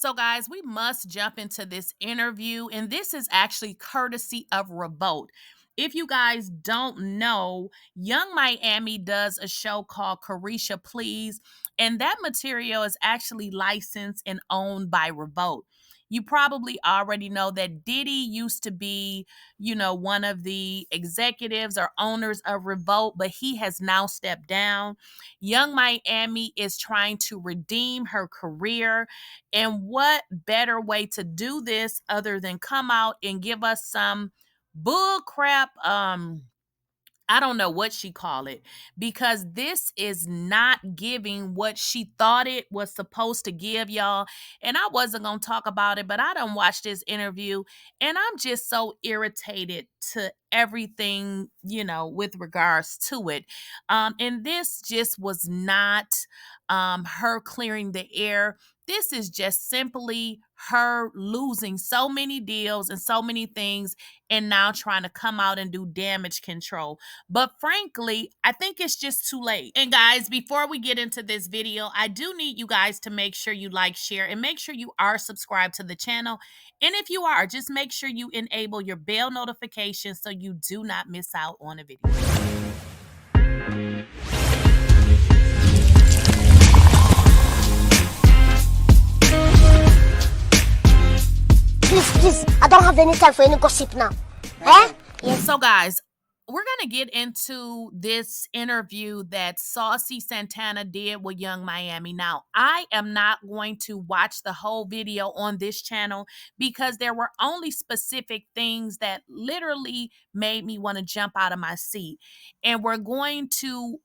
So, guys, we must jump into this interview, and this is actually courtesy of Revolt. If you guys don't know, Young Miami does a show called Carisha Please, and that material is actually licensed and owned by Revolt. You probably already know that Diddy used to be, one of the executives or owners of Revolt, but he has now stepped down. Young Miami is trying to redeem her career, and what better way to do this other than come out and give us some bull crap I don't know what she call it, because this is not giving what she thought it was supposed to give, y'all. And I wasn't gonna talk about it, but I don't watch this interview, and I'm just so irritated to everything, with regards to it. And this just was not her clearing the air. This is just simply her losing so many deals and so many things, and now trying to come out and do damage control. But frankly, I think it's just too late. And guys, before we get into this video, I do need you guys to make sure you like, share, and make sure you are subscribed to the channel. And if you are, just make sure you enable your bell notifications so you do not miss out on a video. Please, I don't have any time for any gossip now. Eh? Yes. So, guys, we're going to get into this interview that Saucysantana did with Young Miami. Now, I am not going to watch the whole video on this channel because there were only specific things that literally made me want to jump out of my seat. And we're going to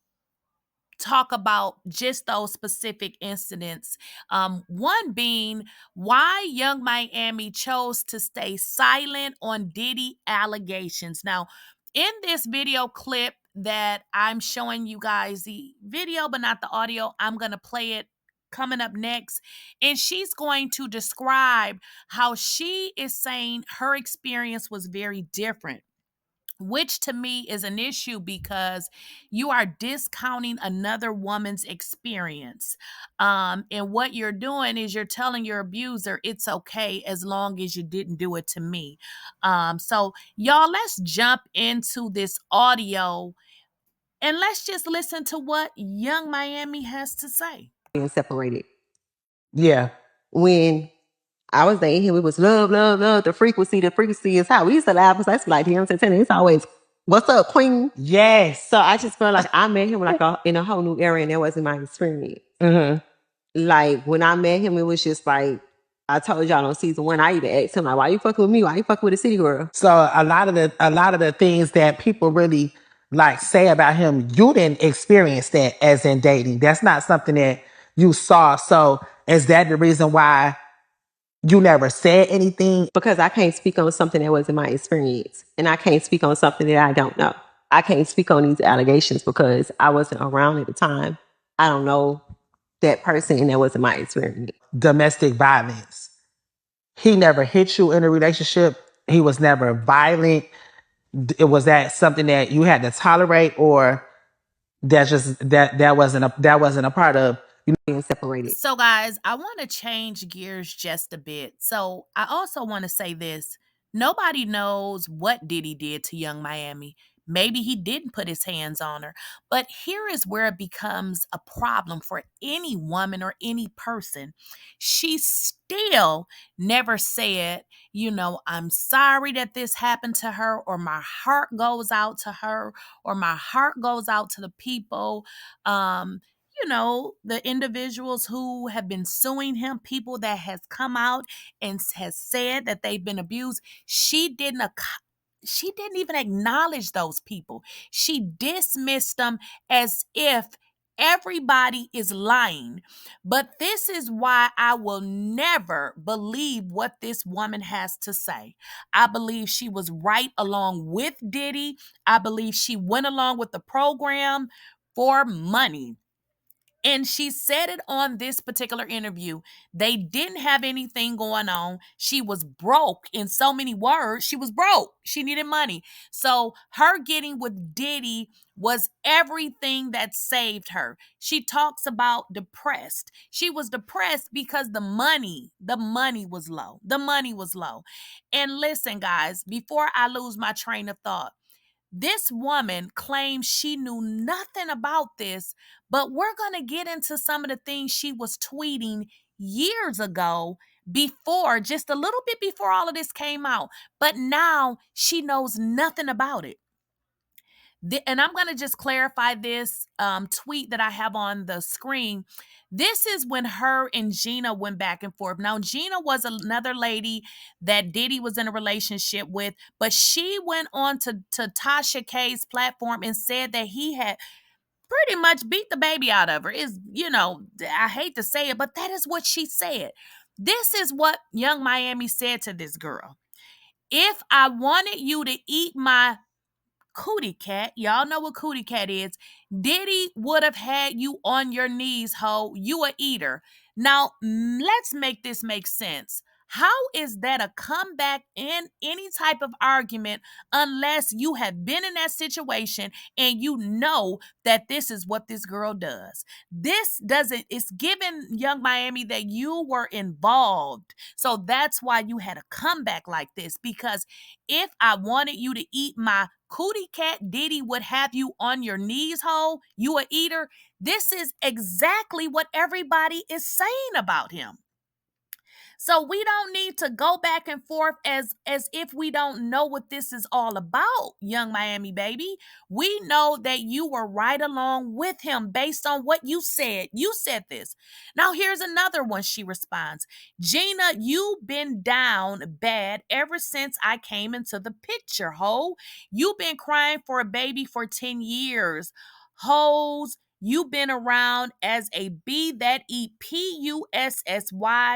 talk about just those specific incidents. One being why Young Miami chose to stay silent on Diddy allegations. Now, in this video clip that I'm showing you guys, the video but not the audio, I'm going to play it coming up next, and she's going to describe how she is saying her experience was very different, which to me is an issue because you are discounting another woman's experience. And what you're doing is you're telling your abuser it's okay as long as you didn't do it to me. So, y'all, let's jump into this audio and let's just listen to what Young Miami has to say. Being separated. Yeah. When I was dating him, it was love, love, love. The frequency is high. We used to laugh because that's like him saying it's always, "What's up, queen?" Yes. So I just felt like I met him like in a whole new area, and that wasn't my experience. Mm-hmm. Like when I met him, it was just like I told y'all on season 1. I even asked him like, "Why you fucking with me? Why you fucking with a city girl?" So a lot of the things that people really like say about him, you didn't experience that as in dating. That's not something that you saw. So is that the reason why you never said anything? Because I can't speak on something that wasn't my experience, and I can't speak on something that I don't know. I can't speak on these allegations because I wasn't around at the time. I don't know that person, and that wasn't my experience. Domestic violence. He never hit you in a relationship. He was never violent. It was that something that you had to tolerate, or that just that wasn't a part of Being separated. So, guys, I want to change gears just a bit. So, I also want to say this. Nobody knows what Diddy did to Young Miami. Maybe he didn't put his hands on her. But here is where it becomes a problem for any woman or any person. She still never said, I'm sorry that this happened to her, or my heart goes out to her, or my heart goes out to the people. The individuals who have been suing him, people that has come out and has said that they've been abused. She didn't even acknowledge those people. She dismissed them as if everybody is lying. But this is why I will never believe what this woman has to say. I believe she was right along with Diddy. I believe she went along with the program for money. And she said it on this particular interview. They didn't have anything going on. She was broke. In so many words, she was broke. She needed money. So her getting with Diddy was everything that saved her. She talks about depressed. She was depressed because the money was low. The money was low. And listen, guys, before I lose my train of thought, this woman claims she knew nothing about this, but we're going to get into some of the things she was tweeting years ago, before, just a little bit before all of this came out. But now she knows nothing about it. And I'm going to just clarify this tweet that I have on the screen. This is when her and Gina went back and forth. Now, Gina was another lady that Diddy was in a relationship with, but she went on to Tasha K's platform and said that he had pretty much beat the baby out of her. I hate to say it, but that is what she said. This is what Young Miami said to this girl. If I wanted you to eat my cootie cat, y'all know what cootie cat is. Diddy would have had you on your knees, ho. You a eater. Now, let's make this make sense. How is that a comeback in any type of argument unless you have been in that situation and you know that this is what this girl does? This doesn't, it's given Young Miami that you were involved. So that's why you had a comeback like this, because if I wanted you to eat my cootie cat, Diddy would have you on your knees, ho. You a eater. This is exactly what everybody is saying about him. So we don't need to go back and forth as if we don't know what this is all about, Young Miami baby. We know that you were right along with him based on what you said. You said this. Now here's another one. She responds, Gina, you've been down bad ever since I came into the picture, ho. You've been crying for a baby for 10 years. Hoes, you've been around as a bee that eat pussy.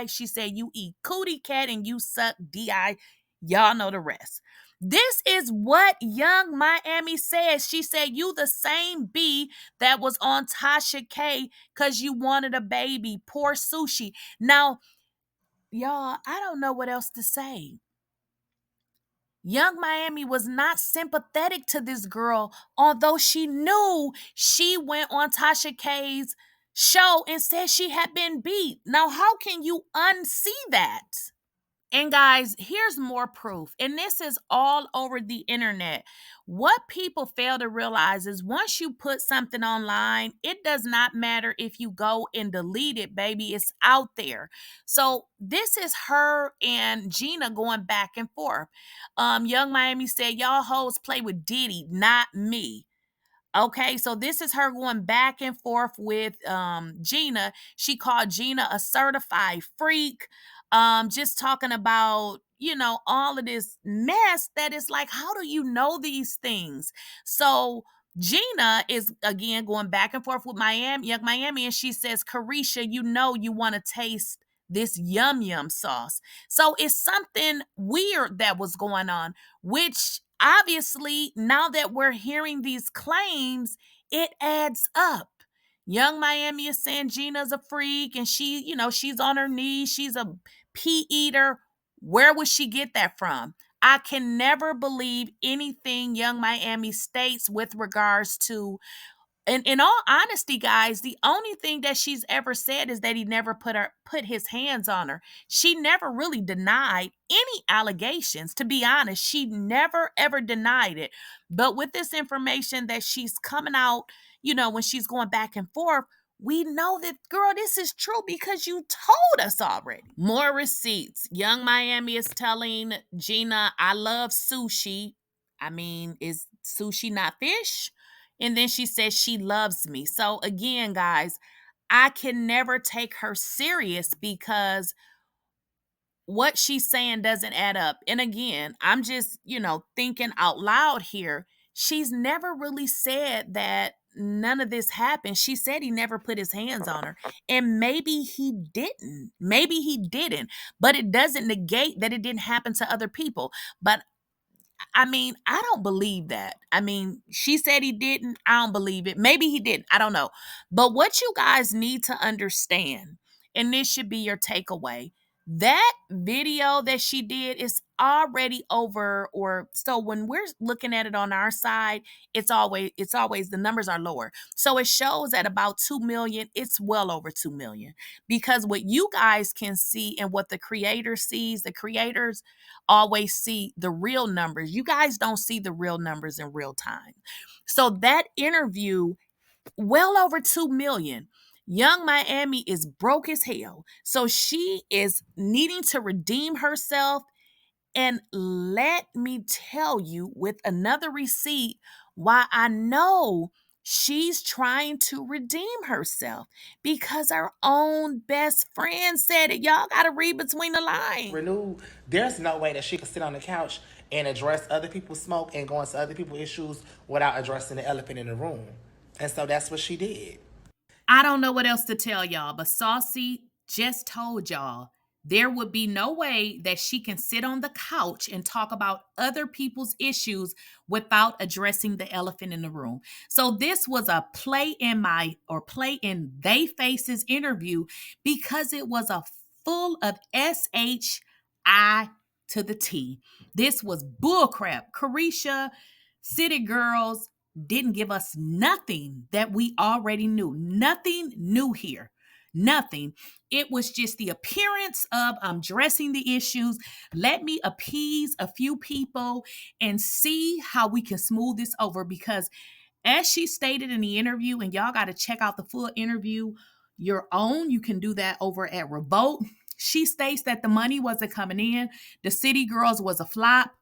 She said you eat cootie cat and you suck di. Y'all know the rest. This is what Young Miami says. She said you the same bee that was on Tasha K because you wanted a baby. Poor sushi. Now, y'all, I don't know what else to say. Young Miami was not sympathetic to this girl, although she knew she went on Tasha K's show and said she had been beat. Now, how can you unsee that? And guys, here's more proof. And this is all over the internet. What people fail to realize is once you put something online, it does not matter if you go and delete it, baby. It's out there. So this is her and Gina going back and forth. Young Miami said, y'all hoes play with Diddy, not me. Okay, so this is her going back and forth with Gina. She called Gina a certified freak. Just talking about, all of this mess that is like, how do you know these things? So Gina is again going back and forth with Young Miami, and she says, Carisha, you want to taste this yum yum sauce. So it's something weird that was going on, which obviously, now that we're hearing these claims, it adds up. Young Miami is saying Gina's a freak and she's on her knees. She's a pea eater. Where would she get that from? I can never believe anything Young Miami states with regards to, and in all honesty, guys, the only thing that she's ever said is that he never put his hands on her. She never really denied any allegations. To be honest, she never ever denied it. But with this information that she's coming out, when she's going back and forth, we know that, girl, this is true because you told us already. More receipts. Young Miami is telling Gina, I love sushi. I mean, is sushi not fish? And then she says she loves me. So again, guys, I can never take her serious because what she's saying doesn't add up. And again, I'm just, thinking out loud here. She's never really said that none of this happened. She said he never put his hands on her. And maybe he didn't. Maybe he didn't. But it doesn't negate that it didn't happen to other people. But I mean, I don't believe that. I mean, she said he didn't. I don't believe it. Maybe he didn't. I don't know. But what you guys need to understand, and this should be your takeaway, that video that she did is already over, or so when we're looking at it on our side, it's always the numbers are lower. So it shows at about 2 million. It's well over 2 million. Because what you guys can see and what the creator sees, the creators always see the real numbers. You guys don't see the real numbers in real time. So that interview, well over 2 million. Young Miami is broke as hell. So she is needing to redeem herself. And let me tell you, with another receipt, why I know she's trying to redeem herself, because her own best friend said it. Y'all got to read between the lines. Renewed, there's no way that she could sit on the couch and address other people's smoke and go into other people's issues without addressing the elephant in the room. And so that's what she did. I don't know what else to tell y'all, but Saucy just told y'all there would be no way that she can sit on the couch and talk about other people's issues without addressing the elephant in the room. So this was a play in they faces interview, because it was a full of SHI to the T. This was bullcrap. Carisha, City Girls, didn't give us nothing that we already knew. Nothing new here. Nothing. It was just the appearance of I'm dressing the issues. Let me appease a few people and see how we can smooth this over. Because as she stated in the interview, and y'all got to check out the full interview your own, you can do that over at Revolt. She states that the money wasn't coming in. The City Girls was a flop.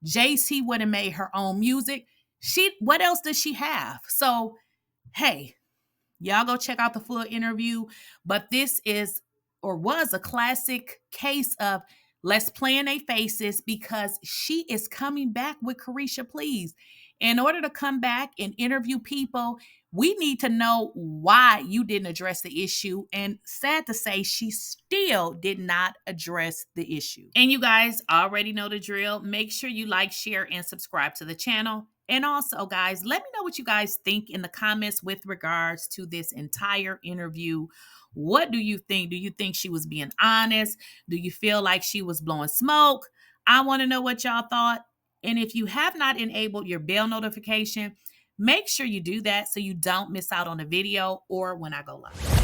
JC would have made her own music. What else does she have? So, hey, y'all go check out the full interview. But this is or was a classic case of let's play in their faces, because she is coming back with Carisha Please. In order to come back and interview people, we need to know why you didn't address the issue. And sad to say, she still did not address the issue. And you guys already know the drill. Make sure you like, share, and subscribe to the channel. And also, guys, let me know what you guys think in the comments with regards to this entire interview. What do you think? Do you think she was being honest? Do you feel like she was blowing smoke? I want to know what y'all thought. And if you have not enabled your bell notification, make sure you do that so you don't miss out on the video or when I go live.